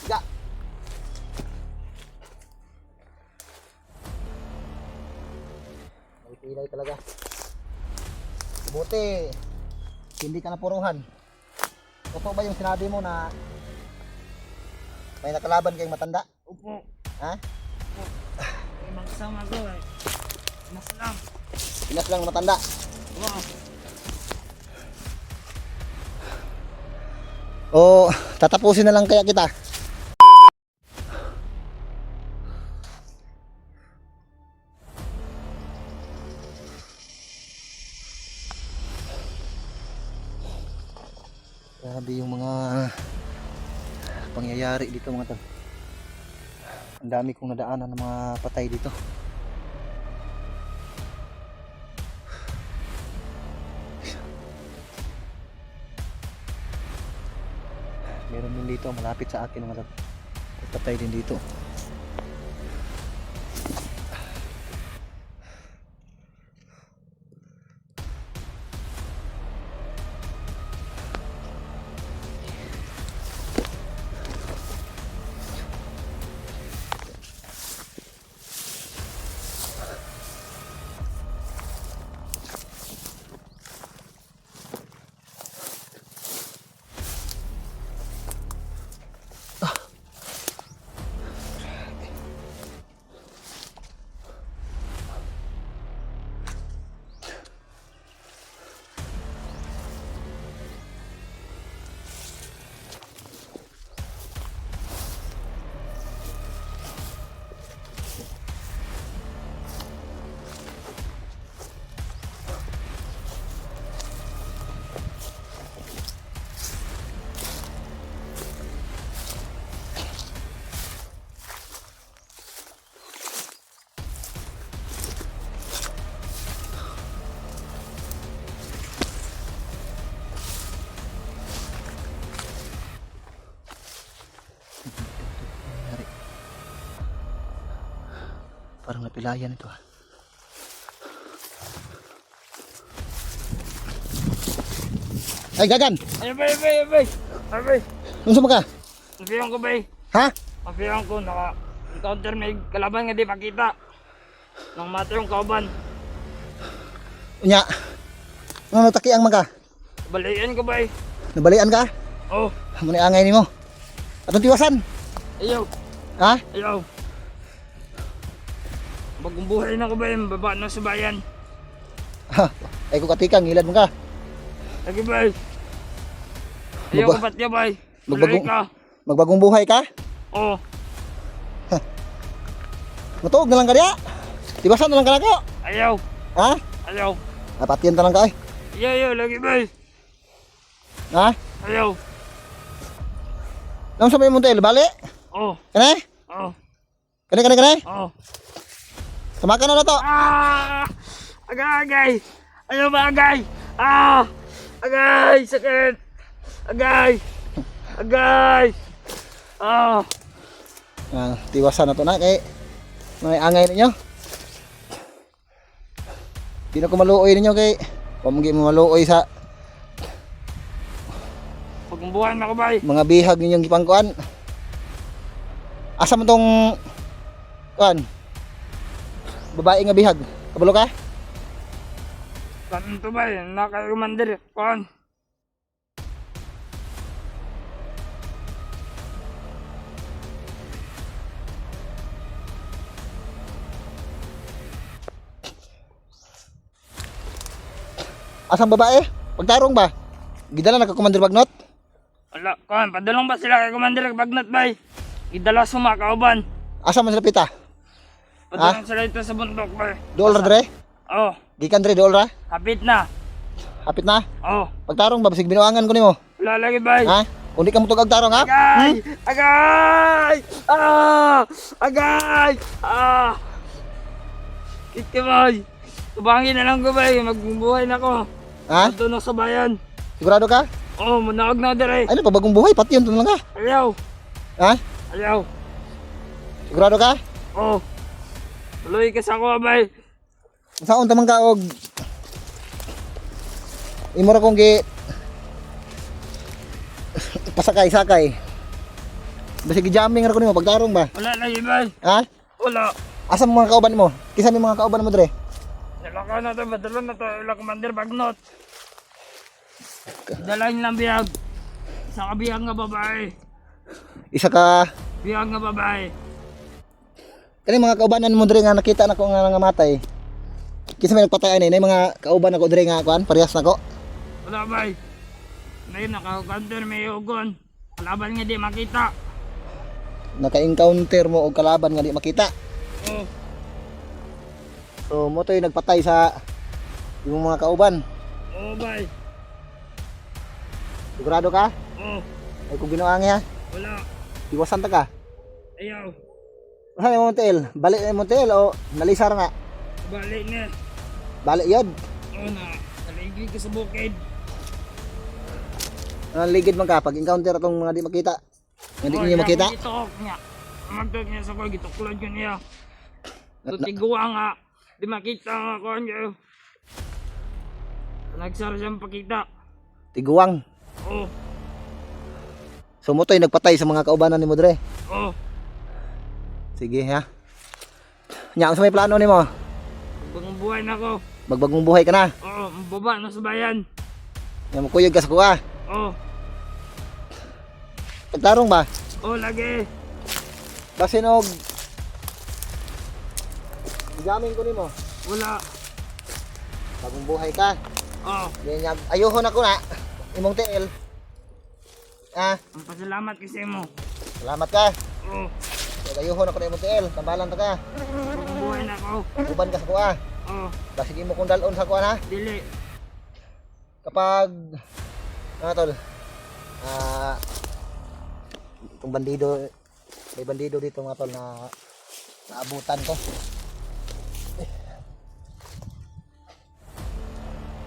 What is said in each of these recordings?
Ga. May pilay talaga. Buti hindi ka napuruhan. Totoo ba yung sinabi mo na may nakalaban kayong matanda? Opo. Ha? Opo. May magkasama ko eh. Mas lang. Pinas lang na matanda. Wow. O tatapusin na lang kaya kita. Grabe yung mga pangyayari dito mga tol. Ang dami kong nadaanan ng mga patay dito. Meron din dito malapit sa akin mga tol. Patay din dito. Parang napilayan ito. Ay gagan! Ay, bay. Unsa man ka? Napiyan ko, bay. Ha? Napiyan ko, naka-encounter may kalaban nga di makita. Nang mata yung kauban. Unya. Ano takiang man ka? Balayan ko, bay. Nabalian ka? Oh, Amo ni angay nimo. Atong tiwasan. ayaw. Ha? Ayaw. Bagong buhay na ko, bay. Baba na sa bayan. Ha? Ay ko katikang ngilad mo ka. Lagi, bay. Ayaw Baba- ko patya, bay. Magbagong- Balik ka. Magbagong buhay ka? Oh, Matuog na lang ka diya. Tiwasan na lang ka nako. ayaw. Ha? Ayaw. Napatiyan ta lang ka ay. Ayaw, lagi, bay. Ha? Ayaw. Nang sabay mo tayo bali? Oh, Kanay? oh, Kanay. oh. Samakan na to. Ah! Agay! Ayaw ba agay? Ah! Agay! Sakit! Agay! Agay! Ah! Ah, tiwasan na to na kay may angay ninyo. Di na ko maluoy ninyo kay pamagi mo maluoy sa Pagbubuhan na ko, bay. mga bihag ninyong gipangkuan. Asa mo tong kuan? Babae nga bihag. Kabalo ka? Kanon to, bay. Naka-commander. Kuhan. Asang babae? Pagtarong ba? Gidala na ka Commander Bagnot? Wala, kuhan. Padulong ba sila kay commander bagnat, bay? Idala suma kauban. Asa man sila pita? Padulong sila ito sa bundok, bay. Dool ra dre? Oh, Gikan dre dool ra? hapit na. Hapit na. Oh, Pagtarong ba bisig binuangan ko nimo? wala lagi, bay. Ha? Kundi ka mo tug agtarong ha? Agay! Agay! Ah! Agay! Ah! Kiti, boy. Tubangin na lang ko, bay. Magbubuhay na ko. Ha? Ito na sa bayan. Sigurado ka? Oh, manawag na dire. Ay, pa bagong buhay pati yun to lang ka. Ayaw. Ha? Ayaw. Sigurado ka? Oh. Tuloy ka sa ko, bay. Saon tamang ka og imo ra kong gi pasakay-sakay. Basta gi-jamming ra ko nimo pagtarong ba? Wala lagi bay. Ha? Wala. Asa mo mga kauban mo? Kisa may mga kauban mo dre? Nalaka na to, badalo na to. Ila Commander Bagnot. Dalain lang biyag. Isa ka biyag nga babae. Isa ka Biyag nga babae. kani mga kaubanan mo dre nga nakita nako nga nangamatay. Kisa may nagpatay ani, nay mga kauban ako dre nga kuan, parehas nako. Wala bay. Ngayon naka-counter may ugon. Kalaban nga di makita. Naka-encounter mo og kalaban nga di makita. Oh. So mo to'y nagpatay sa yung mga kauban. Oh bay. Sigurado ka? Oh. Ay kung ginawangi ha. Wala. Iwasan ta ka. Ayaw. Saan yung Montiel? Balik na yung Montiel o nalisar nga? Balik na. Balik yun. Oh na. Kaligid ka sa bukid. Ligid man ka pag encounter atong mga di makita. Nga di niyo makita. Gitok niya. Magtok niya sa ko. Gitoklod yun niya. Tutiguwa nga. Di makita nga ko niya. Nagsara siyang pakita. Tiguang. Oh. So mo to'y nagpatay sa mga kaubanan ni mo dre. Oh. Sige ha. Nya sa may plano nimo? Bagong buhay na ko. Bagbagong buhay ka na. Oo. Baba na sa bayan. Nya mo kuyog ka sa kuha. Oh. Pagtarong ba? Oh lagi. Basin og gaming ko nimo. Wala. Bagong buhay ka. Oh. Nya ayuhon ako na. Imong tiil. Ah, Ang pasalamat kasi mo. salamat ka. Oh. Ayuhon ako na imong tiil. Tambalan ta ka. Bagong buhay na ko. Uban ka sa kuha. Oh. Basta mo kung dalon sa kuha na. Dili. Kapag tol itong bandido, may bandido dito mga tol na naabutan ko.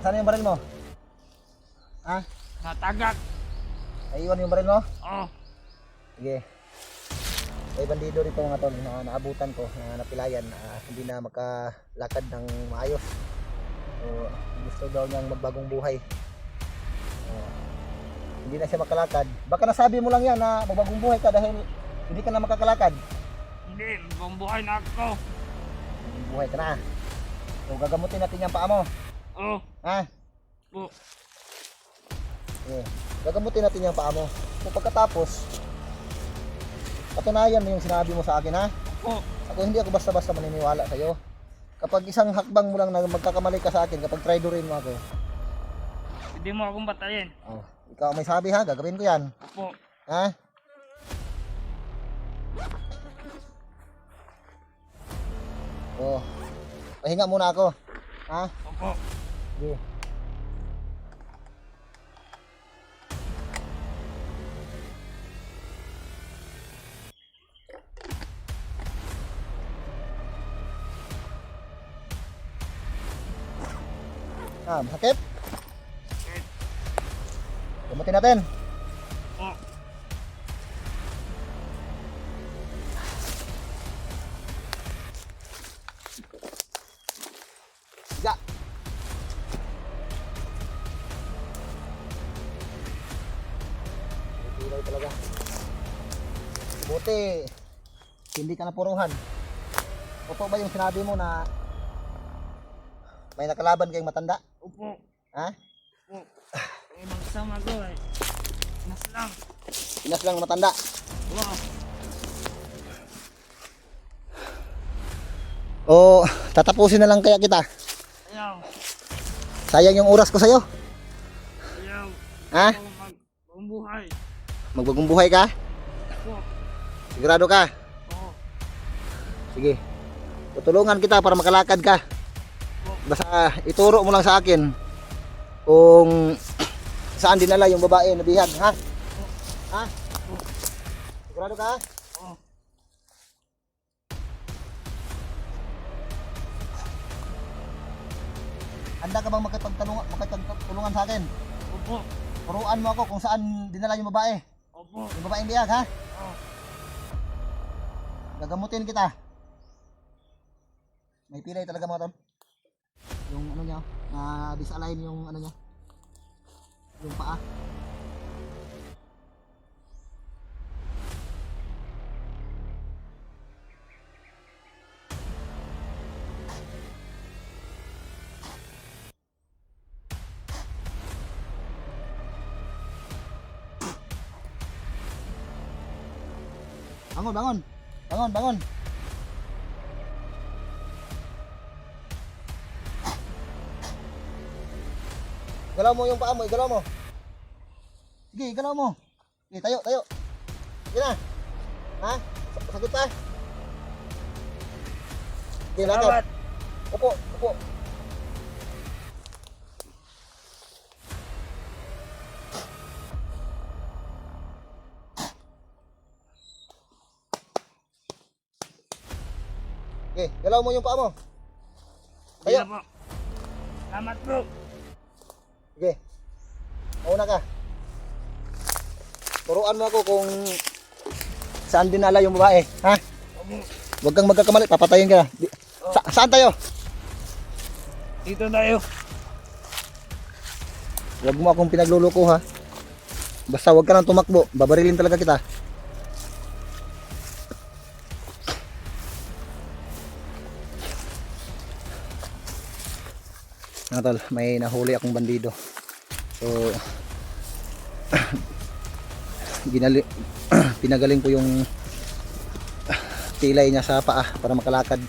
Saan yung baril mo? Ha? Natagak. Naiwan yung baril mo? Oh. Sige, may bandido dito mga tol na naabutan ko, na napilayan, hindi na makalakad ng maayos. So, gusto daw niyang magbagong buhay. Hindi na siya makalakad. Baka nasabi mo lang yan na magbagong buhay ka dahil hindi ka na makakalakad. Hindi. Bagong buhay na ako. Magbagong buhay ka na. So gagamutin natin yung paa mo. Oh. Ha? Oh. Okay. Gagamutin natin yung paa mo. So pagkatapos, patunayan mo yung sinabi mo sa akin ha. Oh. Ako hindi ako basta-basta maniniwala sa'yo. Kapag isang hakbang mo lang na magkakamali ka sa akin, kapag traidorin mo ako, Hindi mo akong batayin. oh, ikaw ang may sabi ha, gagawin ko yan. Opo. Ha? Oh, pahinga muna ako. Ha? Opo. Sige. Masakit? Gamutin natin. Oh. Siga. Pilay talaga. Buti, hindi ka napuruhan. Totoo ba yung sinabi mo na may nakalaban kayong matanda? Opo. Ha? Opo. Ay magsama ko eh. Mas lang. Pinas lang matanda. Wow. O, tatapusin na lang kaya kita. Ayaw. Sayang yung oras ko sa'yo. Ayaw. Ha? Ako bagong buhay. Magbagong buhay ka? Opo. Sigurado ka? Oo. Sige. Tutulungan kita para makalakad ka. Basta ituro mo lang sa akin kung saan dinala yung babae na bihag, ha? Ha? Sigurado ka? Oo. Handa ka bang makipagtulungan sa akin? Opo. Turuan mo ako kung saan dinala yung babae. Opo. Yung babaeng bihag, ha? Oo. Gagamutin kita. May pilay talaga mga tol. Yung ano niya, disalign yung ano niya. Yung paa. Bangon, bangon. Bangon, bangon. Galaw mo yung paa mo, igalaw mo. Sige, igalaw mo. Sige, tayo, tayo. Sige na. Ha? Sakit pa? Sige, lakad. Salamat. Upo, upo. Okay, galaw mo yung paa mo. Sige Tayo. po. Salamat bro. Sige. Mauna ka. Turuan mo ako kung saan dinala yung babae, ha? Opo. Huwag kang magkakamali, papatayin ka. Saan tayo? Dito tayo. Huwag mo akong pinagluloko, ha? Basta huwag ka nang tumakbo, babarilin talaga kita. Mga tol, may nahuli akong bandido. So, pinagaling ko yung tilay niya sa paa para makalakad.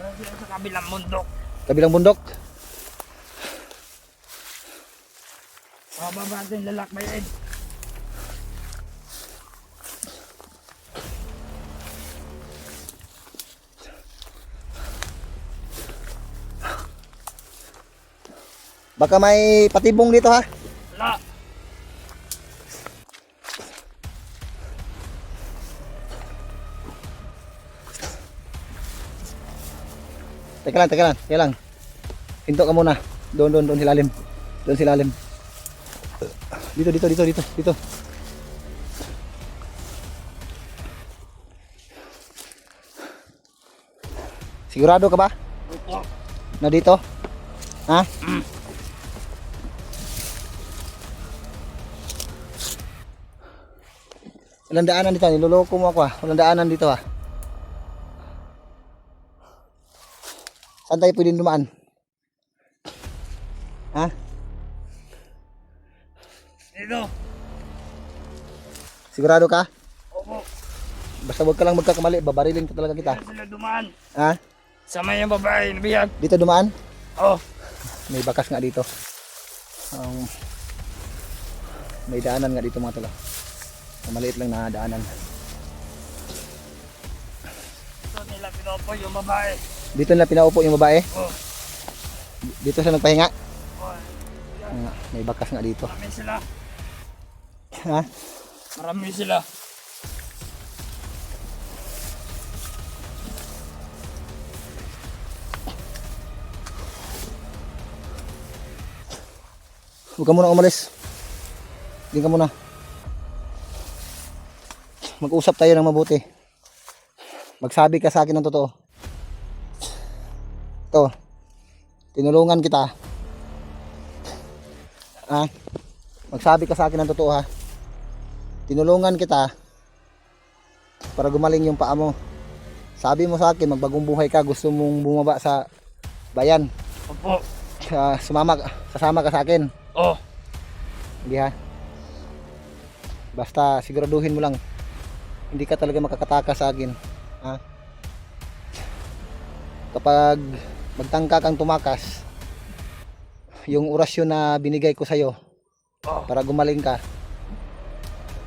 Meron sila sa kabilang bundok. Kabilang bundok. Mababa natin lalakbayin. Baka may patibong dito, ha? Wala. Teka lang, teka lang, teka lang. Hinto ka muna. Doon silalim. Doon silalim. Dito. Sigurado ka ba? Opo. Na dito? Ha? Walang daanan dito, niloloko mo ako, ha? Walang daanan dito, ha? Saan tayo pwedeng dumaan? Ha? Dito. Sigurado ka? Opo. Basta huwag ka lang magkakamali, babarilin ko talaga kita. Dito sila dumaan. Ha? Sama yung babae na biyag. Dito dumaan? Oh. May bakas nga dito. May daanan nga dito mga tolo. Maliit lang na daanan. Ito nila pinopo yung babae. Dito na pinaupo yung babae. Oh. Dito siya nagpahinga. Oh. May bakas nga dito. Marami sila. Ha? Marami sila. Huwag ka muna umalis. Hindi ka muna. Mag-usap tayo ng mabuti. Magsabi ka sa akin ng totoo. Ito. Tinulungan kita. Ha? Magsabi ka sa akin ng totoo, ha? Tinulungan kita para gumaling yung paa mo. Sabi mo sa akin, magbagong buhay ka. Gusto mong bumaba sa bayan. Opo. Sasama ka sa akin. Oh. Hindi, ha? Basta siguraduhin mo lang hindi ka talaga makakatakas sa akin, ha? Kapag magtangka kang tumakas, yung orasyon na binigay ko sa'yo Oh. para gumaling ka,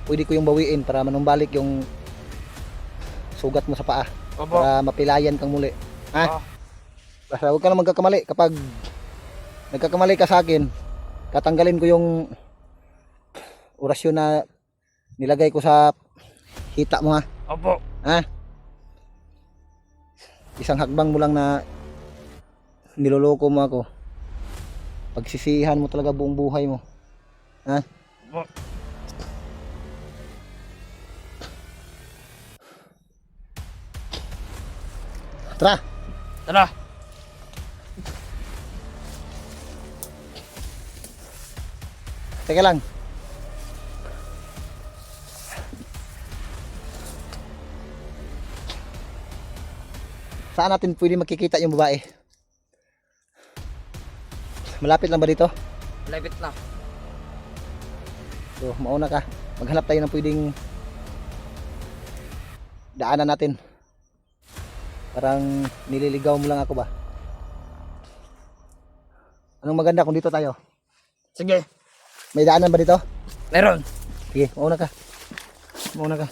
pwede ko yung bawiin para manumbalik yung sugat mo sa paa, Opo. para mapilayan kang muli, ha? Oh. Basta huwag ka na magkakamali. Kapag nagkakamali ka sa akin, tatanggalin ko yung orasyon na nilagay ko sa hita mo, ha? Opo. Ha? Isang hakbang mo lang na niloloko mo ako. Pagsisihan mo talaga buong buhay mo. Ha? Opo. Tara! Tara. Teka lang. Saan natin pwede makikita yung babae? Malapit lang ba dito? Malapit na. So, mauna ka. Maghanap tayo ng pwedeng daanan natin. Parang nililigaw mo lang ako ba? Anong maganda kung dito tayo? Sige, May daanan ba dito? meron. Sige, mauna ka. Mauna ka.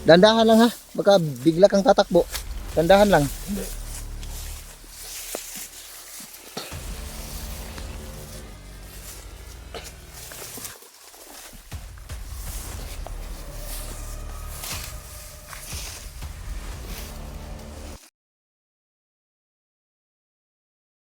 Dandahan lang ha. Baka bigla kang tatakbo. Dandahan lang.